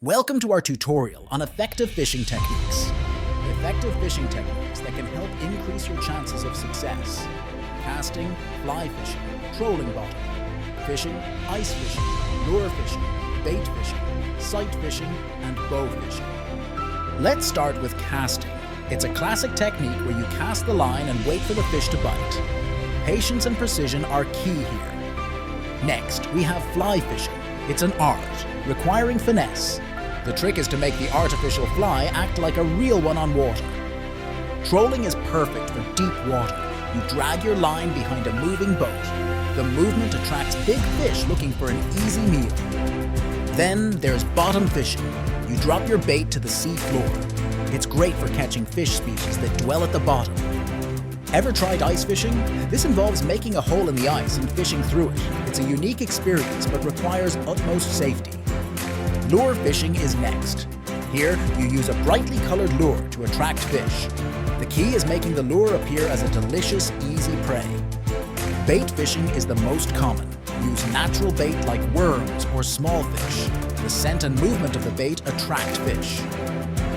Welcome to our tutorial on effective fishing techniques. Effective fishing techniques that can help increase your chances of success. Casting, fly fishing, trolling bottom, fishing, ice fishing, lure fishing, bait fishing, sight fishing, and bow fishing. Let's start with casting. It's a classic technique where you cast the line and wait for the fish to bite. Patience and precision are key here. Next, we have fly fishing. It's an art, requiring finesse. The trick is to make the artificial fly act like a real one on water. Trolling is perfect for deep water. You drag your line behind a moving boat. The movement attracts big fish looking for an easy meal. Then there's bottom fishing. You drop your bait to the sea floor. It's great for catching fish species that dwell at the bottom. Ever tried ice fishing? This involves making a hole in the ice and fishing through it. It's a unique experience but requires utmost safety. Lure fishing is next. Here, you use a brightly colored lure to attract fish. The key is making the lure appear as a delicious, easy prey. Bait fishing is the most common. Use natural bait like worms or small fish. The scent and movement of the bait attract fish.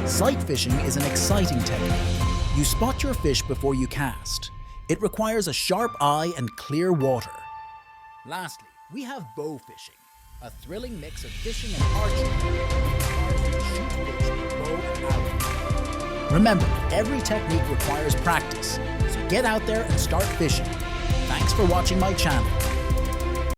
Sight fishing is an exciting technique. You spot your fish before you cast. It requires a sharp eye and clear water. Lastly, we have bow fishing, a thrilling mix of fishing and archery. Remember, every technique requires practice, so get out there and start fishing. Thanks for watching my channel.